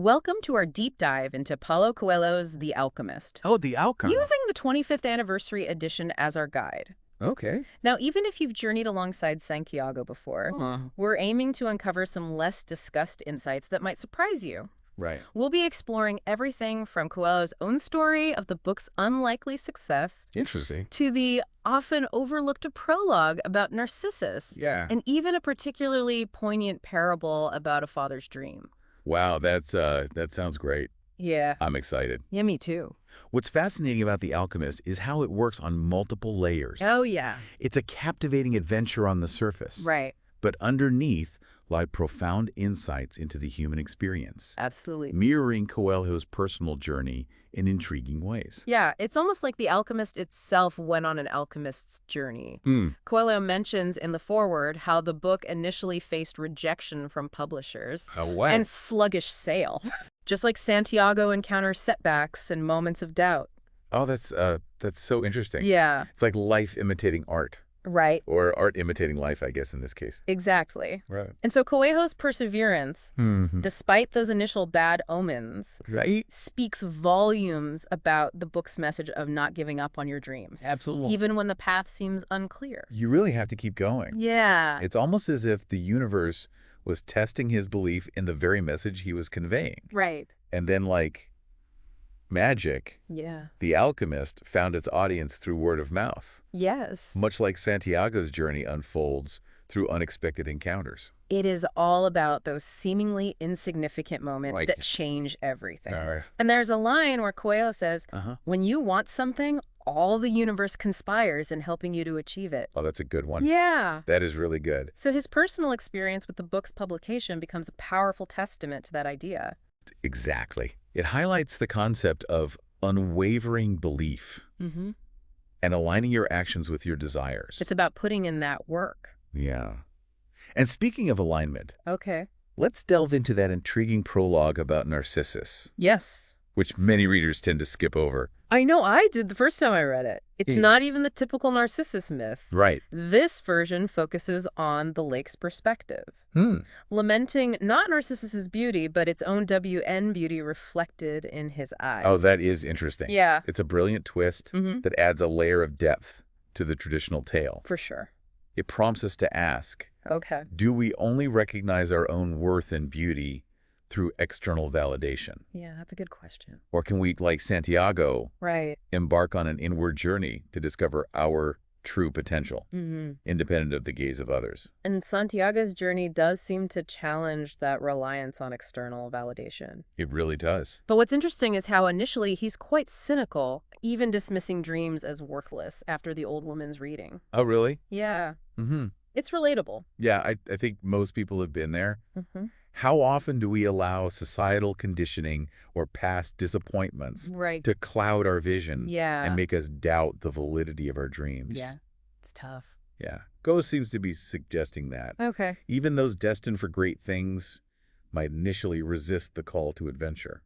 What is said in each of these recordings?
Welcome to our deep dive into Paulo Coelho's The Alchemist. Oh, The Alchemist. Using the 25th anniversary edition as our guide. Okay. Now, even if you've journeyed alongside Santiago before, we're aiming to uncover some less discussed insights that might surprise you. Right. We'll be exploring everything from Coelho's own story of the book's unlikely success Interesting. to the often overlooked prologue about Narcissus, Yeah. and even a particularly poignant parable about a father's dream. Wow, that sounds great. Yeah. I'm excited. Yeah, me too. What's fascinating about The Alchemist is how it works on multiple layers. Oh, yeah. It's a captivating adventure on the surface. Right. But underneath lie profound insights into the human experience, Absolutely. mirroring Coelho's personal journey in intriguing ways. Yeah, it's almost like The Alchemist itself went on an alchemist's journey. Hmm. Coelho mentions in the foreword how the book initially faced rejection from publishers Oh, wow. and sluggish sales, just like Santiago encounters setbacks and moments of doubt. Oh, that's so interesting. Yeah, It's like life imitating art, right. or art imitating life, I guess, in this case. Exactly. Right. And so Coelho's perseverance, despite those initial bad omens, Right? speaks volumes about the book's message of not giving up on your dreams. Absolutely. Even when the path seems unclear. You really have to keep going. Yeah. It's almost as if the universe was testing his belief in the very message he was conveying. Right. And then, like magic, Yeah. The Alchemist found its audience through word of mouth, Yes. much like Santiago's journey unfolds through unexpected encounters. It is all about those seemingly insignificant moments Like- that change everything. All right. And there's a line where Coelho says, Uh-huh. when you want something, all the universe conspires in helping you to achieve it. Oh, that's a good one. Yeah. That is really good. So his personal experience with the book's publication becomes a powerful testament to that idea. Exactly. It highlights the concept of unwavering belief Mm-hmm. and aligning your actions with your desires. It's about putting in that work. Yeah. And speaking of alignment, Okay. let's delve into that intriguing prologue about Narcissus, Yes. which many readers tend to skip over. I know I did the first time I read it. It's Yeah. not even the typical Narcissus myth. Right. This version focuses on the lake's perspective, lamenting not Narcissus's beauty, but its own WN beauty reflected in his eyes. Oh, that is interesting. Yeah. It's a brilliant twist Mm-hmm. that adds a layer of depth to the traditional tale. For sure. It prompts us to ask, Okay. do we only recognize our own worth and beauty through external validation? Yeah, that's a good question. Or can we, like Santiago, Right. embark on an inward journey to discover our true potential, Mm-hmm. independent of the gaze of others? And Santiago's journey does seem to challenge that reliance on external validation. It really does. But what's interesting is how initially he's quite cynical, even dismissing dreams as worthless after the old woman's reading. Oh, really? Yeah. Mm-hmm. It's relatable. Yeah, I think most people have been there. Mm-hmm. How often do we allow societal conditioning or past disappointments Right. to cloud our vision Yeah. and make us doubt the validity of our dreams? Yeah. It's tough. Yeah. Go seems to be suggesting that. Okay. Even those destined for great things might initially resist the call to adventure.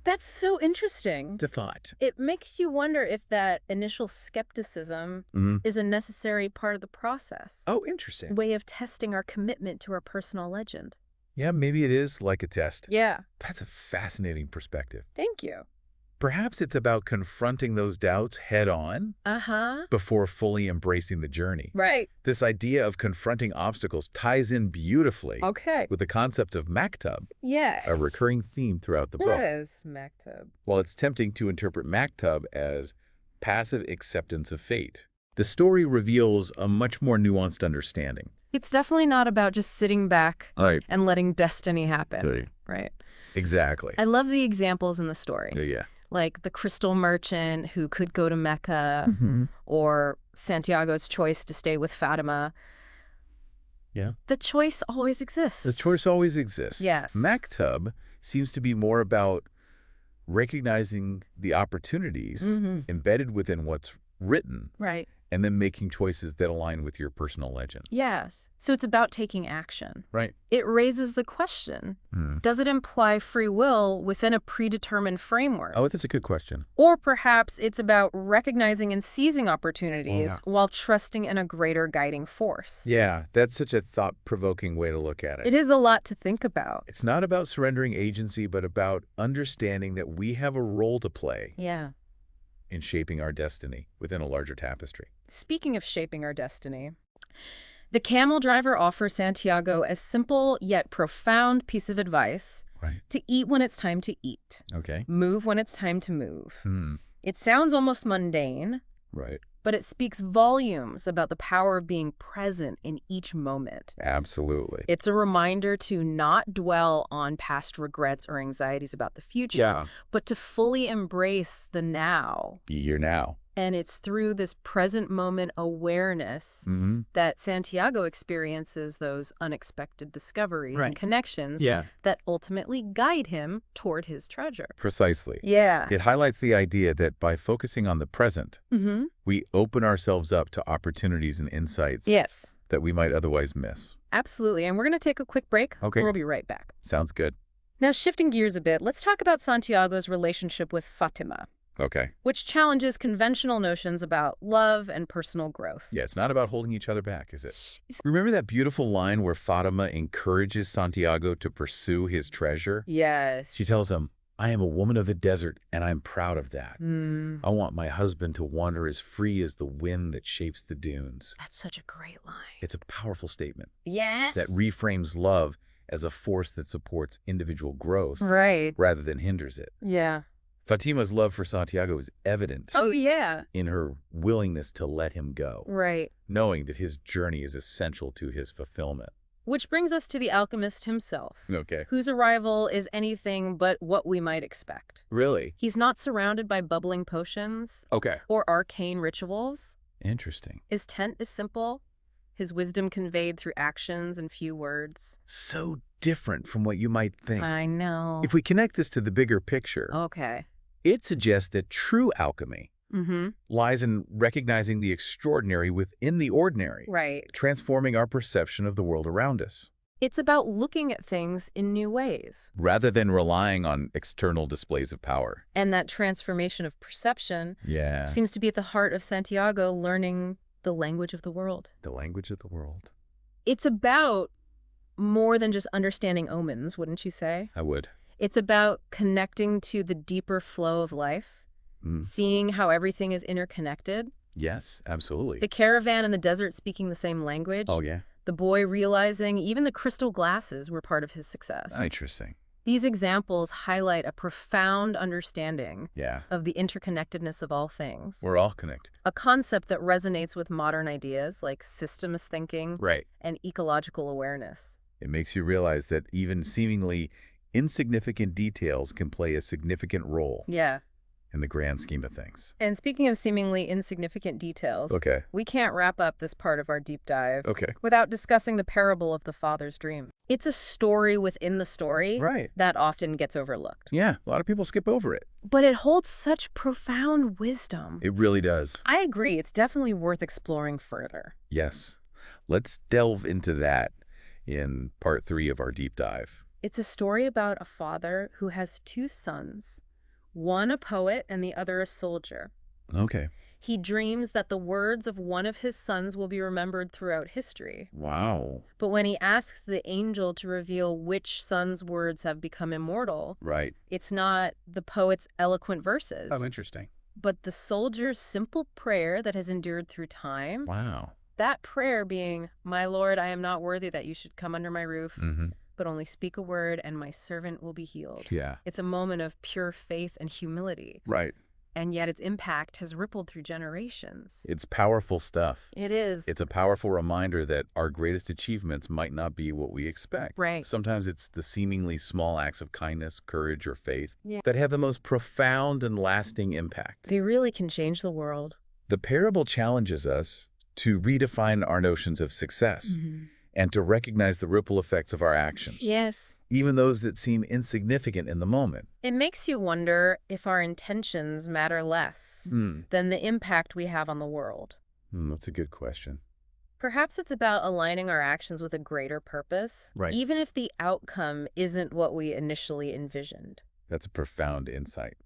That's so interesting. It's a thought. It makes you wonder if that initial skepticism is a necessary part of the process. Oh, interesting. Way of testing our commitment to our personal legend. Yeah, maybe it is like a test. Yeah. That's a fascinating perspective. Thank you. Perhaps it's about confronting those doubts head on Uh-huh. before fully embracing the journey. Right. This idea of confronting obstacles ties in beautifully Okay. with the concept of maktub, Yes. a recurring theme throughout the book. Yes, Maktub. While it's tempting to interpret maktub as passive acceptance of fate, the story reveals a much more nuanced understanding. It's definitely not about just sitting back Right. and letting destiny happen. Right. Exactly. I love the examples in the story. Yeah. Like the crystal merchant who could go to Mecca, or Santiago's choice to stay with Fatima. Yeah. The choice always exists. The choice always exists. Yes. Maktub seems to be more about recognizing the opportunities embedded within what's written, Right. and then making choices that align with your personal legend. Yes. So it's about taking action. Right. It raises the question, does it imply free will within a predetermined framework? Oh, that's a good question. Or perhaps it's about recognizing and seizing opportunities while trusting in a greater guiding force. Yeah, that's such a thought-provoking way to look at it. It is a lot to think about. It's not about surrendering agency, but about understanding that we have a role to play Yeah. in shaping our destiny within a larger tapestry. Speaking of shaping our destiny, the camel driver offers Santiago a simple yet profound piece of advice to eat when it's time to eat. Okay. Move when it's time to move. It sounds almost mundane, Right. but it speaks volumes about the power of being present in each moment. Absolutely. It's a reminder to not dwell on past regrets or anxieties about the future, but to fully embrace the now. Be here now. And it's through this present moment awareness that Santiago experiences those unexpected discoveries and connections that ultimately guide him toward his treasure. Precisely. Yeah. It highlights the idea that by focusing on the present, we open ourselves up to opportunities and insights that we might otherwise miss. Absolutely. And we're going to take a quick break. Okay. We'll be right back. Sounds good. Now, shifting gears a bit, let's talk about Santiago's relationship with Fatima. Okay. Which challenges conventional notions about love and personal growth. Yeah, it's not about holding each other back, is it? Remember that beautiful line where Fatima encourages Santiago to pursue his treasure? Yes. She tells him, I am a woman of the desert, and I'm proud of that. I want my husband to wander as free as the wind that shapes the dunes. That's such a great line. It's a powerful statement. Yes. That reframes love as a force that supports individual growth rather than hinders it. Yeah. Fatima's love for Santiago is evident in her willingness to let him go, knowing that his journey is essential to his fulfillment. Which brings us to the alchemist himself, Okay. whose arrival is anything but what we might expect. Really? He's not surrounded by bubbling potions or arcane rituals. Interesting. His tent is simple, his wisdom conveyed through actions and few words. So different from what you might think. I know. If we connect this to the bigger picture, it suggests that true alchemy lies in recognizing the extraordinary within the ordinary, transforming our perception of the world around us. It's about looking at things in new ways, rather than relying on external displays of power. And that transformation of perception seems to be at the heart of Santiago learning the language of the world. The language of the world. It's about more than just understanding omens, wouldn't you say? I would. It's about connecting to the deeper flow of life, seeing how everything is interconnected. Yes, absolutely. The caravan in the desert speaking the same language. Oh, yeah. The boy realizing even the crystal glasses were part of his success. Interesting. These examples highlight a profound understanding of the interconnectedness of all things. We're all connected. A concept that resonates with modern ideas like systems thinking and ecological awareness. It makes you realize that even seemingly insignificant details can play a significant role in the grand scheme of things. And speaking of seemingly insignificant details, we can't wrap up this part of our deep dive without discussing the parable of the father's dream. It's a story within the story that often gets overlooked. Yeah, a lot of people skip over it. But it holds such profound wisdom. It really does. I agree. It's definitely worth exploring further. Yes. Let's delve into that in part 3 of our deep dive. It's a story about a father who has 2 sons, one a poet and the other a soldier. Okay. He dreams that the words of one of his sons will be remembered throughout history. Wow. But when he asks the angel to reveal which son's words have become immortal, it's not the poet's eloquent verses. Oh, interesting. But the soldier's simple prayer that has endured through time. Wow. That prayer being, "My Lord, I am not worthy that you should come under my roof, but only speak a word and my servant will be healed." Yeah. It's a moment of pure faith and humility. Right. And yet its impact has rippled through generations. It's powerful stuff. It is. It's a powerful reminder that our greatest achievements might not be what we expect. Right. Sometimes it's the seemingly small acts of kindness, courage, or faith that have the most profound and lasting impact. They really can change the world. The parable challenges us to redefine our notions of success and to recognize the ripple effects of our actions. Yes. Even those that seem insignificant in the moment. It makes you wonder if our intentions matter less than the impact we have on the world. That's a good question. Perhaps it's about aligning our actions with a greater purpose, even if the outcome isn't what we initially envisioned. That's a profound insight.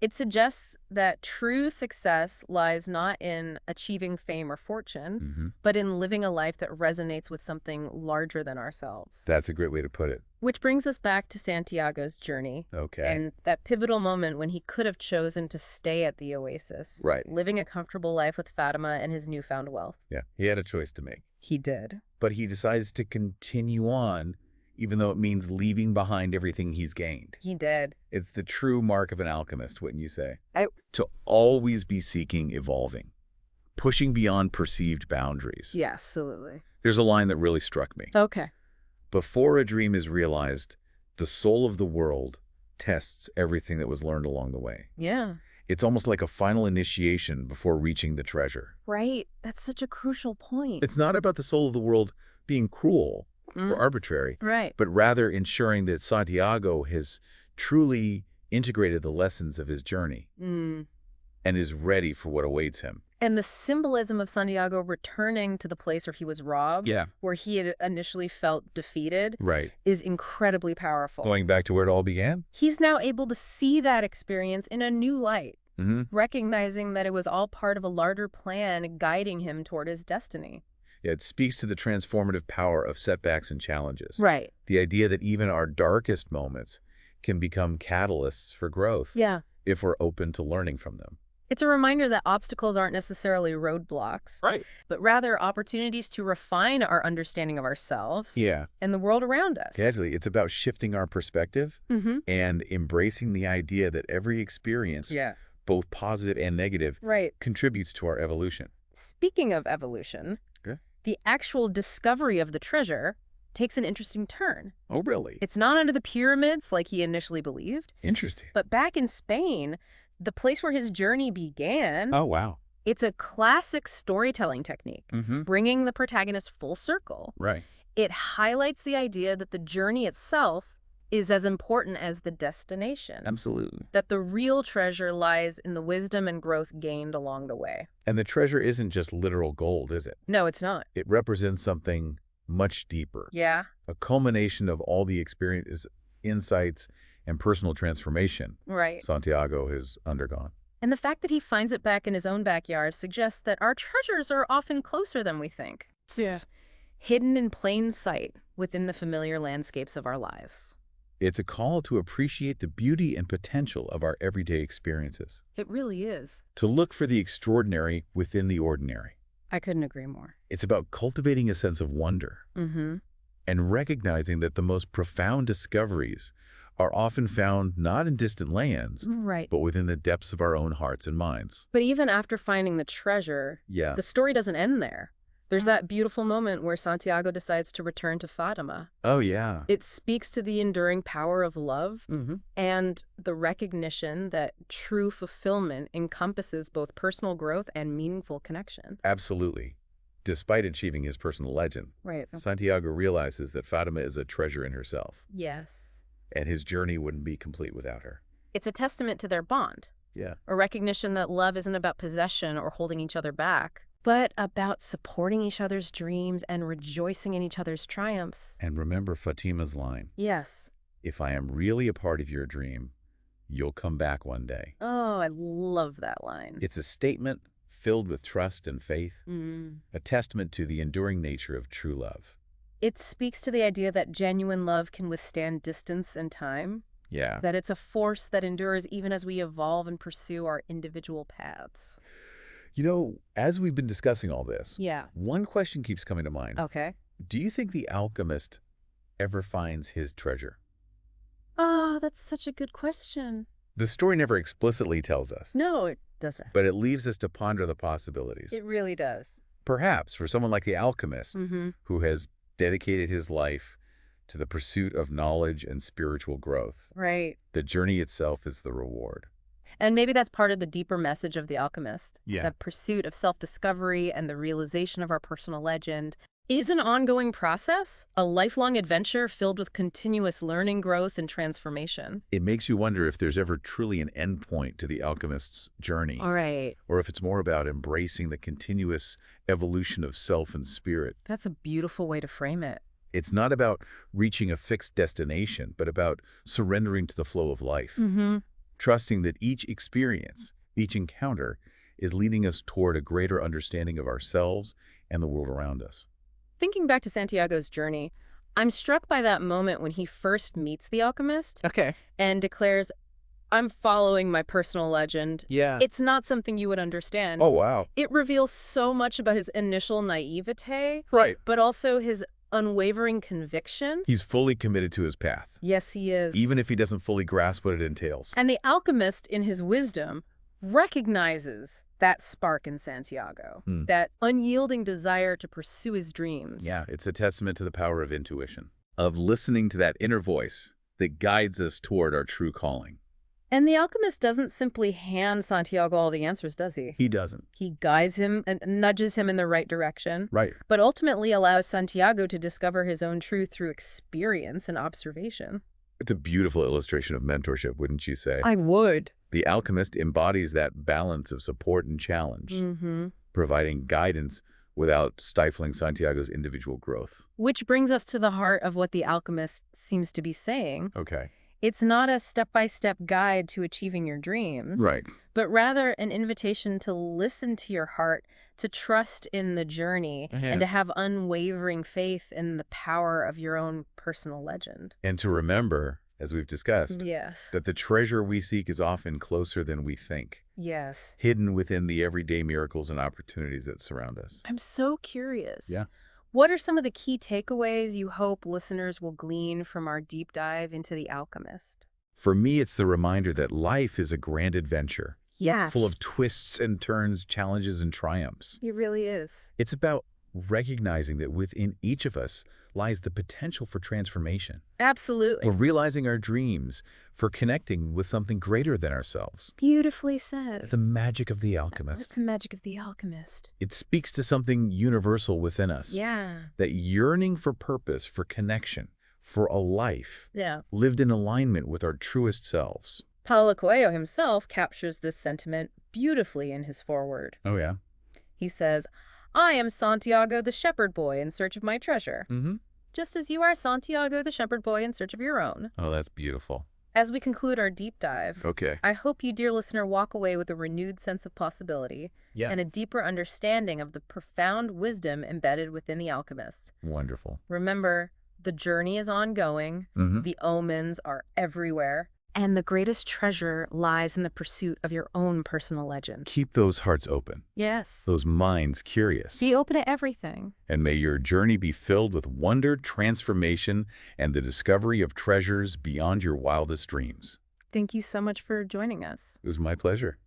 It suggests that true success lies not in achieving fame or fortune, but in living a life that resonates with something larger than ourselves. That's a great way to put it. Which brings us back to Santiago's journey. And that pivotal moment when he could have chosen to stay at the oasis, living a comfortable life with Fatima and his newfound wealth. Yeah, he had a choice to make. He did. But he decides to continue on, even though it means leaving behind everything he's gained. He did. It's the true mark of an alchemist, wouldn't you say? To always be seeking evolving, pushing beyond perceived boundaries. Yeah, absolutely. There's a line that really struck me. Okay. Before a dream is realized, the soul of the world tests everything that was learned along the way. Yeah. It's almost like a final initiation before reaching the treasure. Right. That's such a crucial point. It's not about the soul of the world being cruel or arbitrary, but rather ensuring that Santiago has truly integrated the lessons of his journey and is ready for what awaits him. And the symbolism of Santiago returning to the place where he was robbed, where he had initially felt defeated, is incredibly powerful. Going back to where it all began? He's now able to see that experience in a new light, recognizing that it was all part of a larger plan guiding him toward his destiny. It speaks to the transformative power of setbacks and challenges. Right. The idea that even our darkest moments can become catalysts for growth if we're open to learning from them. It's a reminder that obstacles aren't necessarily roadblocks, but rather opportunities to refine our understanding of ourselves and the world around us. Casually, it's about shifting our perspective and embracing the idea that every experience, both positive and negative, contributes to our evolution. Speaking of evolution, the actual discovery of the treasure takes an interesting turn. Oh, really? It's not under the pyramids like he initially believed. Interesting. But back in Spain, the place where his journey began. Oh, wow. It's a classic storytelling technique, bringing the protagonist full circle. Right. It highlights the idea that the journey itself is as important as the destination. Absolutely. That the real treasure lies in the wisdom and growth gained along the way. And the treasure isn't just literal gold, is it? No, it's not. It represents something much deeper. Yeah. A culmination of all the experiences, insights, and personal transformation Santiago has undergone. And the fact that he finds it back in his own backyard suggests that our treasures are often closer than we think. Yeah. Hidden in plain sight within the familiar landscapes of our lives. It's a call to appreciate the beauty and potential of our everyday experiences. It really is. To look for the extraordinary within the ordinary. I couldn't agree more. It's about cultivating a sense of wonder and recognizing that the most profound discoveries are often found not in distant lands, but within the depths of our own hearts and minds. But even after finding the treasure, the story doesn't end there. There's that beautiful moment where Santiago decides to return to Fatima. Oh, yeah. It speaks to the enduring power of love and the recognition that true fulfillment encompasses both personal growth and meaningful connection. Absolutely. Despite achieving his personal legend, Santiago realizes that Fatima is a treasure in herself. Yes. And his journey wouldn't be complete without her. It's a testament to their bond. Yeah. A recognition that love isn't about possession or holding each other back, but about supporting each other's dreams and rejoicing in each other's triumphs. And remember Fatima's line. Yes. If I am really a part of your dream, you'll come back one day. Oh, I love that line. It's a statement filled with trust and faith, a testament to the enduring nature of true love. It speaks to the idea that genuine love can withstand distance and time. Yeah. That it's a force that endures even as we evolve and pursue our individual paths. You know, as we've been discussing all this, one question keeps coming to mind. Okay. Do you think the alchemist ever finds his treasure? Oh, that's such a good question. The story never explicitly tells us. No, it doesn't. But it leaves us to ponder the possibilities. It really does. Perhaps for someone like the alchemist, who has dedicated his life to the pursuit of knowledge and spiritual growth. Right. The journey itself is the reward. And maybe that's part of the deeper message of The Alchemist. Yeah. The pursuit of self-discovery and the realization of our personal legend. is an ongoing process, a lifelong adventure filled with continuous learning, growth, and transformation. It makes you wonder if there's ever truly an end point to the alchemist's journey. All right. Or if it's more about embracing the continuous evolution of self and spirit. That's a beautiful way to frame it. It's not about reaching a fixed destination, but about surrendering to the flow of life. Trusting that each experience, each encounter, is leading us toward a greater understanding of ourselves and the world around us. Thinking back to Santiago's journey, I'm struck by that moment when he first meets the alchemist. Okay. And declares, I'm following my personal legend. Yeah. It's not something you would understand. Oh, wow. It reveals so much about his initial naivete. Right. But also his unwavering conviction. He's fully committed to his path. Yes, he is. Even if he doesn't fully grasp what it entails. And the alchemist, in his wisdom, recognizes that spark in Santiago, that unyielding desire to pursue his dreams. Yeah, it's a testament to the power of intuition, of listening to that inner voice that guides us toward our true calling. And the alchemist doesn't simply hand Santiago all the answers, does he? He doesn't. He guides him and nudges him in the right direction. Right. But ultimately allows Santiago to discover his own truth through experience and observation. It's a beautiful illustration of mentorship, wouldn't you say? I would. The alchemist embodies that balance of support and challenge, providing guidance without stifling Santiago's individual growth. Which brings us to the heart of what the alchemist seems to be saying. Okay. It's not a step-by-step guide to achieving your dreams, right, but rather an invitation to listen to your heart, to trust in the journey, and to have unwavering faith in the power of your own personal legend. And to remember, as we've discussed, yes, that the treasure we seek is often closer than we think. Yes. Hidden within the everyday miracles and opportunities that surround us. I'm so curious. Yeah. What are some of the key takeaways you hope listeners will glean from our deep dive into The Alchemist? For me, it's the reminder that life is a grand adventure. Yes. Full of twists and turns, challenges and triumphs. It really is. It's about recognizing that within each of us lies the potential for transformation. Absolutely. For realizing our dreams, for connecting with something greater than ourselves. Beautifully said. The magic of the alchemist. What's the magic of the alchemist? It speaks to something universal within us. Yeah. That yearning for purpose, for connection, for a life lived in alignment with our truest selves. Paulo Coelho himself captures this sentiment beautifully in his foreword. Oh, yeah? He says, I am Santiago the shepherd boy in search of my treasure. Just as you are Santiago the shepherd boy in search of your own. Oh, that's beautiful. As we conclude our deep dive, I hope you, dear listener, walk away with a renewed sense of possibility and a deeper understanding of the profound wisdom embedded within the alchemist. Wonderful. Remember, the journey is ongoing, the omens are everywhere, and the greatest treasure lies in the pursuit of your own personal legend. Keep those hearts open. Yes. Those minds curious. Be open to everything. And may your journey be filled with wonder, transformation, and the discovery of treasures beyond your wildest dreams. Thank you so much for joining us. It was my pleasure.